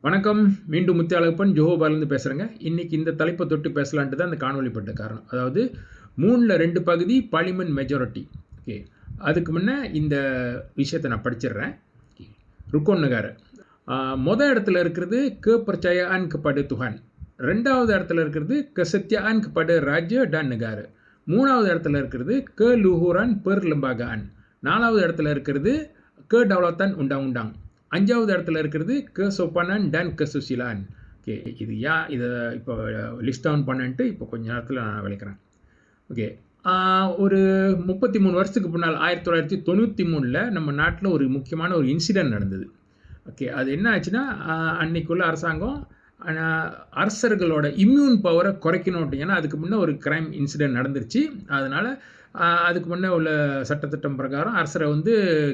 வணக்கம். மீண்டும் முத்து அழகப்பன் ஜோஹோபார்லேருந்து பேசுகிறேங்க. இன்றைக்கி இந்த தலைப்பை தொட்டு பேசலான்ட்டு தான் இந்த காணொலி பட்ட காரணம். அதாவது 3ல் 2 பகுதி பார்லிமெண்ட் மெஜாரிட்டி. ஓகே, அதுக்கு முன்னே இந்த விஷயத்தை நான் படிச்சிடுறேன். ருக்கோன் நகார் மொதல் இடத்துல இருக்கிறது க பர்ச்சயான் கப்படு துஹான், 2வது இடத்துல இருக்கிறது க சத்யான் கப்படு ராஜ்ய டான் நகார், 3வது இடத்துல இருக்கிறது க லுஹூரான் பெர் லம்பாகான், 4வது இடத்துல இருக்கிறது க டவுலத்தான் உண்டாங் உண்டாங், 5வது இடத்துல இருக்கிறது க சோப்பானான் டான் க சுசிலான். ஓகே, இது இதை இப்போ லிஸ்ட் டவுன் பண்ணிட்டு இப்போ கொஞ்ச நேரத்தில் நான் விளக்குறேன். ஓகே, ஒரு 33 வருஷத்துக்கு முன்னால் 1993 நம்ம நாட்டில் ஒரு முக்கியமான ஒரு இன்சிடென்ட் நடந்தது. ஓகே, அது என்ன ஆச்சுன்னா, அன்னைக்குள்ள அரசாங்கம் அரசர்களோட இம்யூன் பவரை குறைக்கணும். ஏன்னா அதுக்கு முன்னே ஒரு கிரைம் இன்சிடென்ட் நடந்துருச்சு. அதனால் அதுக்கு முன்னே உள்ள சட்டத்திட்டம் பிரகாரம் அரசரை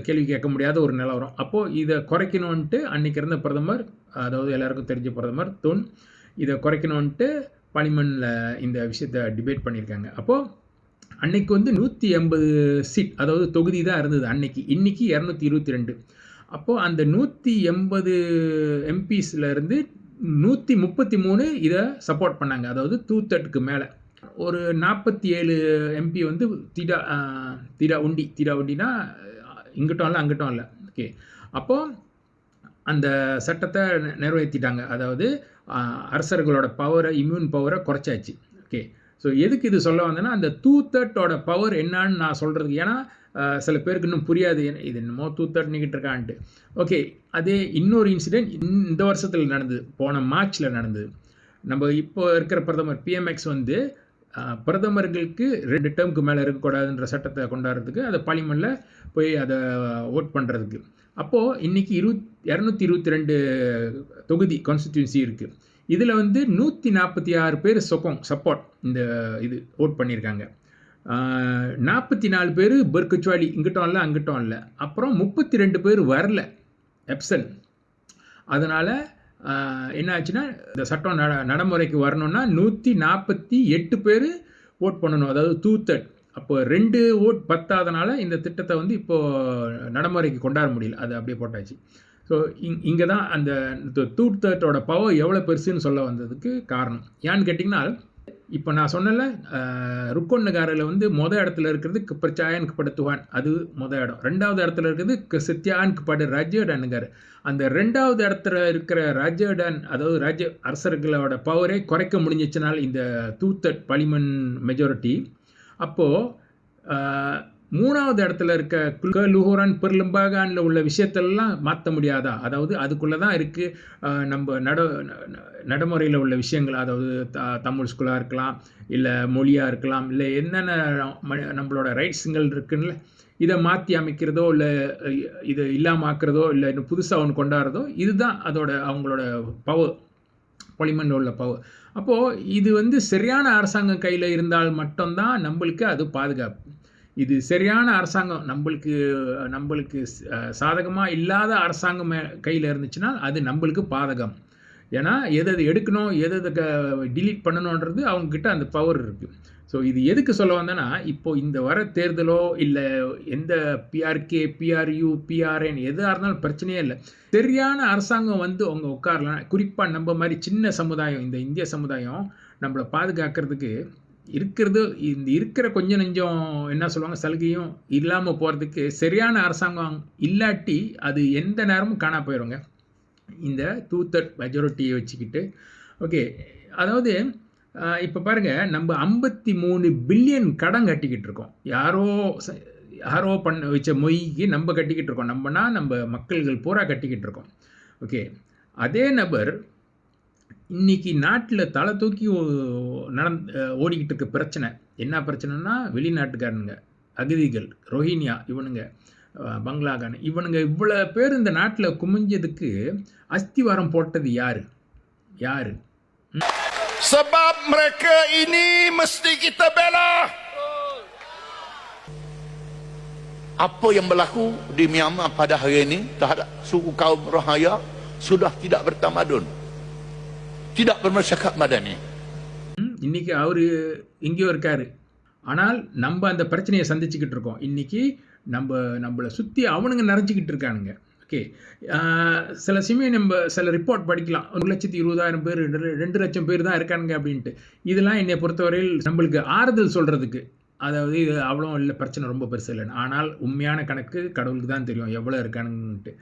கேள்வி கேட்க முடியாத ஒரு நிலவரம். அப்போது இதை குறைக்கணுன்ட்டு அன்றைக்கி இருந்த பிரதமர், அதாவது எல்லாருக்கும் தெரிஞ்ச பிரதமர் துன், இதை குறைக்கணுன்ட்டு பார்லிமெண்ட்டில் இந்த விஷயத்தை டிபேட் பண்ணியிருக்காங்க. அப்போது அன்னைக்கு 180 சீட், அதாவது தொகுதி தான் இருந்தது அன்னைக்கு. இன்றைக்கி 222. அப்போது அந்த 180 எம்பிஸ்லேருந்து 133 இதை சப்போர்ட் பண்ணாங்க, அதாவது 2/3க்கு மேலே. ஒரு 47 எம்பி தீடா உண்டினா இங்கிட்டும் இல்லை அங்கிட்டும் இல்லை. ஓகே, அப்போது அந்த சட்டத்தை நிறைவேற்றிட்டாங்க. அதாவது அரசர்களோட பவரை, இம்யூன் பவரை குறைச்சாச்சு. ஓகே, ஸோ எதுக்கு இது சொல்ல வந்தேன்னா, அந்த 2/3 பவர் என்னான்னு நான் சொல்கிறதுக்கு. ஏன்னா சில பேருக்கு இன்னும் புரியாது, இது என்னமோ 2/3 நீக்கிட்டு இருக்கான்ட்டு. ஓகே, அதே இன்னொரு இன்சிடென்ட் இந்த வருஷத்தில் நடந்தது, போன மார்ச்சில் நடந்தது. நம்ம இப்போ இருக்கிற பிரதமர் பிஎம்எக்ஸ் பிரதமர்களுக்கு 2 டேர்முக்கு மேலே இருக்கக்கூடாதுன்ற சட்டத்தை கொண்டாடுறதுக்கு அதை பார்லிமெண்ட்டில் போய் அதை ஓட் பண்ணுறதுக்கு. அப்போது இன்றைக்கி 222 தொகுதி கான்ஸ்டிடியூன்சி இருக்குது. இதில் 146 பேர் சப்போர்ட் இந்த இது ஓட் பண்ணியிருக்காங்க. 44 பேர் பர்குச்வாலி, இங்கிட்டும் இல்லை அங்கிட்டும் இல்லை. அப்புறம் 32 பேர் வரல, எப்சன். அதனால் என்ன ஆச்சுன்னா, இந்த சட்டம் நடைமுறைக்கு வரணும்னா 148 பேர் ஓட் பண்ணணும், அதாவது 2/3. அப்போ 2 ஓட் பத்தாதனால இந்த திட்டத்தை இப்போது நடைமுறைக்கு கொண்டாட முடியல, அது அப்படியே போட்டாச்சு. ஸோ இங்கே தான் அந்த 2/3 பவர் எவ்வளோ பெருசுன்னு சொல்ல வந்ததுக்கு காரணம். ஏன்னு கேட்டிங்கன்னா, இப்போ நான் சொன்னல, ருக்கோன் நகாரில் மொதல் இடத்துல இருக்கிறது க பர்ச்சயான் கப்படு துஹான், அது மொதல் இடம். 2வது இடத்துல இருக்கிறது க சத்யான் கப்படு ராஜ்ய டான் நகார். அந்த 2வது இடத்துல இருக்கிற ராஜ்ய டான், அதாவது ராஜ்ய அரசர்களோட பவரை குறைக்க முடிஞ்சிச்சுனால் இந்த 2/3 பார்லிமெண்ட் மெஜாரிட்டி. அப்போது 3வது இடத்துல இருக்க க லுஹூரான் பெர் லம்பாகானில் உள்ள விஷயத்தெல்லாம் மாற்ற முடியாதா? அதாவது அதுக்குள்ளே தான் இருக்குது நம்ம நடைமுறையில் உள்ள விஷயங்கள். அதாவது தமிழ் ஸ்கூலாக இருக்கலாம், இல்லை மொழியாக இருக்கலாம், இல்லை என்னென்ன நம்மளோட ரைட்ஸுங்கள் இருக்குன்னு இதை மாற்றி அமைக்கிறதோ, இல்லை இதை இல்லாமல் ஆக்கிறதோ, இல்லை இன்னும் புதுசாக ஒன்று கொண்டாடுறதோ, இதுதான் அவங்களோட பவர், பார்லிமெண்ட் உள்ள பவர். அப்போது இது சரியான அரசாங்கம் கையில் இருந்தால் மட்டும்தான் நம்மளுக்கு அது பாதுகாப்பு. இது சரியான அரசாங்கம் நம்மளுக்கு சாதகமாக இல்லாத அரசாங்கம் கையில் இருந்துச்சுன்னா அது நம்மளுக்கு பாதகம். ஏன்னா எதை எடுக்கணும், எதை டிலீட் பண்ணணுன்றது அவங்கக்கிட்ட அந்த பவர் இருக்குது. ஸோ இது எதுக்கு சொல்ல வந்தேன்னா, இப்போது இந்த வர தேர்தலோ இல்லை எந்த பிஆர்கே, பிஆர்யூ, பிஆர்என் எதாக இருந்தாலும் பிரச்சனையே இல்லை. சரியான அரசாங்கம் அவங்க உட்காரலாம். குறிப்பாக நம்ம மாதிரி சின்ன சமுதாயம், இந்த இந்திய சமுதாயம் நம்மளை பாதுகாக்கிறதுக்கு இருக்கிற கொஞ்சம் நெஞ்சம் என்ன சொல்லுவாங்க, சலுகையும் இல்லாமல் போகிறதுக்கு சரியான அரசாங்கம் இல்லாட்டி அது எந்த நேரமும் காணா போயிடுங்க, இந்த 2/3 மெஜாரிட்டியை வச்சுக்கிட்டு. ஓகே, அதாவது இப்போ பாருங்கள், நம்ம 53 பில்லியன் கடன் கட்டிக்கிட்டு இருக்கோம். யாரோ பண்ண வச்ச மொய்க்கு நம்ம கட்டிக்கிட்டு இருக்கோம். நம்ம மக்கள்கள் பூரா கட்டிக்கிட்டு இருக்கோம். ஓகே, அதே நபர் இன்றைக்கி நாட்டில் தலை தூக்கி ஓடிக்கிட்டு இருக்க பிரச்சனை என்ன பிரச்சனைனா, வெளிநாட்டுக்காரனுங்க, அகதிகள், ரோஹினியா, இவனுங்க பங்களாகான், இவனுங்க இவ்வளோ பேர் இந்த நாட்டில் குமிஞ்சதுக்கு அஸ்திவாரம் போட்டது யாரு? Sebab mereka ini mesti kita bela. Apa yang berlaku di Myanmar pada hari ini terhadap suku kaum Rohingya sudah tidak bertamadun, tidak bermasyarakat madani. இன்னைக்கு அவர் எங்கேயோ இருக்காரு, ஆனால் நம்ம அந்த பிரச்சனையை சந்திச்சுக்கிட்டு இருக்கோம். இன்னைக்கு நம்மளை சுற்றி அவனுங்க நிறைஞ்சிக்கிட்டு இருக்கானுங்க. ஓகே. சில சமயம் நம்ம சில ரிப்போர்ட் படிக்கலாம். 1,20,000 பேர் 2 லட்சம் பேர் தான் இருக்கானுங்க அப்படின்ட்டு. இதெல்லாம் என்னை பொறுத்தவரையில் நம்மளுக்கு ஆறுதல் சொல்கிறதுக்கு, அதாவது இது அவ்வளோ இல்லை, பிரச்சனை ரொம்ப பெருசு இல்லைன்னு. ஆனால் உண்மையான கணக்கு கடவுளுக்கு தான் தெரியும் எவ்வளோ இருக்கானுங்கன்ட்டு.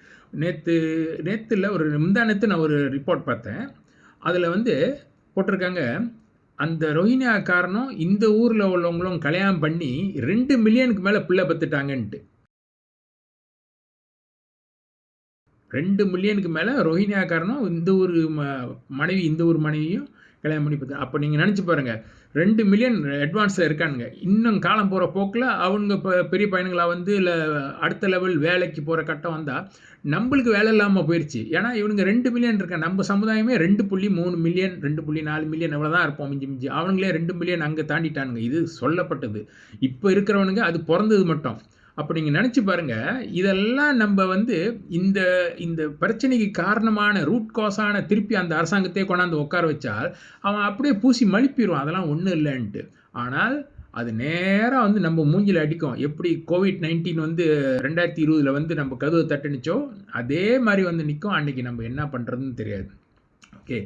நேற்று இல்லை, ஒரு முந்தானத்து நான் ஒரு ரிப்போர்ட் பார்த்தேன். அதில் வந்து போட்டிருக்காங்க, அந்த ரோஹிங்கியாக்காரனும் இந்த ஊரில் உள்ளவங்களும் கல்யாணம் பண்ணி 2 மில்லியனுக்கு மேலே பிள்ளை பெற்றுட்டாங்கன்ட்டு. 2 மில்லியனுக்கு மேலே ரோஹிங்கியாக்காரனும் இந்த ஊர் மனைவியும் கல்யாணம் பண்ணி பார்த்து. அப்போ நீங்கள் நினச்சி பாருங்கள், 2 மில்லியன் அட்வான்ஸில் இருக்கானுங்க. இன்னும் காலம் போகிற போக்கில் அவங்க இப்போ பெரிய பையனுங்களாக வந்து இல்லை அடுத்த லெவல் வேலைக்கு போகிற கட்டம் வந்தால் நம்மளுக்கு வேலை இல்லாமல் போயிடுச்சு. ஏன்னா இவனுங்க 2 மில்லியன் இருக்கான். நம்ம சமுதாயமே 2.3 மில்லியன் 2.4 மில்லியன் எவ்வளோ தான் இருப்போம் மிஞ்சி. அவனுங்களே 2 மில்லியன் அங்கே தாண்டிட்டானுங்க. இது சொல்லப்பட்டது. இப்போ இருக்கிறவனுங்க அது பிறந்தது மட்டும். அப்போ நீங்கள் நினச்சி பாருங்கள், இதெல்லாம் நம்ம வந்து இந்த இந்த பிரச்சனைக்கு காரணமான ரூட் காஸான திருப்பி அந்த அரசாங்கத்தையே கொண்டாந்து உட்கார வச்சால் அவன் அப்படியே பூசி மழுப்பிடுவான், அதெல்லாம் ஒன்றும் இல்லைன்ட்டு. ஆனால் அது நேராக வந்து நம்ம மூஞ்சில் அடிக்கும். எப்படி COVID-19 வந்து 2020 வந்து நம்ம கதவை தட்டுனுச்சோ அதே மாதிரி வந்து நிற்கும். அன்றைக்கி நம்ம என்ன பண்ணுறதுன்னு தெரியாது. ஓகே,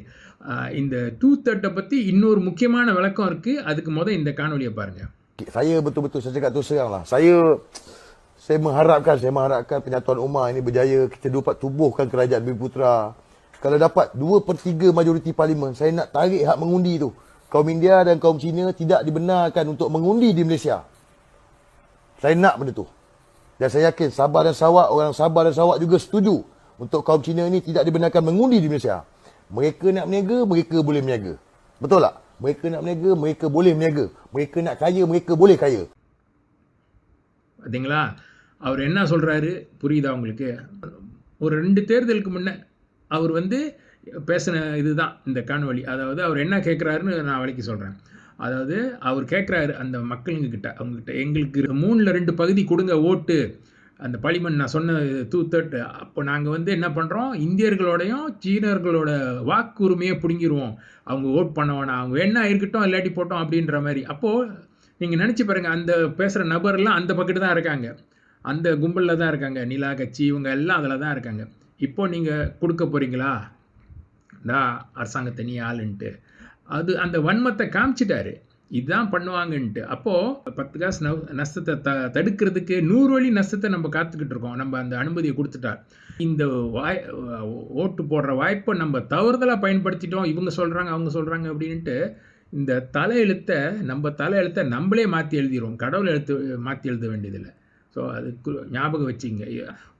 இந்த 230 பற்றி இன்னொரு முக்கியமான விளக்கம் இருக்குது. அதுக்கு இந்த காணொலியை பாருங்கள். Saya betul-betul saya cakap tu serang lah. Saya mengharapkan penyatuan Umar ini berjaya. Kita dapat tubuhkan kerajaan Bumiputera. Kalau dapat 2/3 majoriti parlimen, saya nak tarik hak mengundi tu. Kaum India dan kaum Cina tidak dibenarkan untuk mengundi di Malaysia. Saya nak benda tu. Dan saya yakin orang Sabah dan Sarawak juga setuju untuk kaum Cina ini tidak dibenarkan mengundi di Malaysia. Mereka nak berniaga, mereka boleh berniaga. Betul tak? Mereka nak berniaga, mereka boleh berniaga. Mereka nak kaya, mereka boleh kaya. பார்த்தீங்களா, அவர் என்ன சொல்கிறாரு புரியுதா உங்களுக்கு? ஒரு 2 தேர்தலுக்கு முன்னே அவர் வந்து பேசின இதுதான் இந்த காணொலி. அதாவது அவர் என்ன கேட்குறாருன்னு நான் விளக்கி சொல்கிறேன். அதாவது அவர் கேட்குறாரு அந்த மக்களுங்கிட்ட, அவங்ககிட்ட, எங்களுக்கு 3ல் 2 பகுதி கொடுங்க ஓட்டு, அந்த பார்லிமெண்ட் நான் சொன்ன 2/3. அப்போ நாங்கள் வந்து என்ன பண்ணுறோம், இந்தியர்களோடையும் சீனர்களோட வாக்குரிமையை பிடுங்கிடுவோம், அவங்க ஓட் பண்ண வேணாம், அவங்க என்ன இருக்கட்டும் இல்லாட்டி போட்டோம் அப்படின்ற மாதிரி. அப்போது நீங்கள் நினச்சி பாருங்கள், அந்த பேசுகிற நபர்லாம் அந்த பக்கத்து தான் இருக்காங்க, அந்த கும்பலில் தான் இருக்காங்க. நிலா கட்சி இவங்க எல்லாம் அதில் தான் இருக்காங்க. இப்போது நீங்கள் கொடுக்க போகிறீங்களா நான் அரசாங்கத்தை நீ ஆளுன்ட்டு? அது அந்த வன்மத்தை காமிச்சிட்டாரு, இதுதான் பண்ணுவாங்கன்ட்டு. அப்போது 10 காசு நஷ்டத்தை தடுக்கிறதுக்கு 100 வழி நஷ்டத்தை நம்ம காத்துக்கிட்டு இருக்கோம். நம்ம அந்த அனுமதியை கொடுத்துட்டார். இந்த ஓட்டு போடுற வாய்ப்பை நம்ம தவறுதலாக பயன்படுத்திட்டோம். இவங்க சொல்கிறாங்க அவங்க சொல்கிறாங்க அப்படின்ட்டு இந்த தலையெழுத்தை நம்மளே மாற்றி எழுதிடுவோம். கடவுள் மாற்றி எழுத வேண்டியதில்லை. ஸோ அதுக்கு ஞாபகம் வச்சுங்க.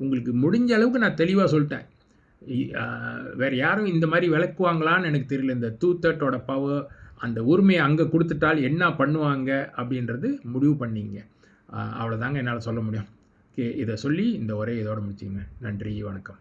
உங்களுக்கு முடிஞ்ச அளவுக்கு நான் தெளிவாக சொல்லிட்டேன். வேறு யாரும் இந்த மாதிரி விளக்குவாங்களான்னு எனக்கு தெரியல. இந்த 2/3 பவர், அந்த உரிமையை அங்கே கொடுத்துட்டால் என்ன பண்ணுவாங்க அப்படின்றது முடிவு பண்ணிங்க. அவ்வளோதாங்க என்னால் சொல்ல முடியும். ஓகே, இதை சொல்லி இந்த உரையை இதோட முடிச்சிங்க. நன்றி, வணக்கம்.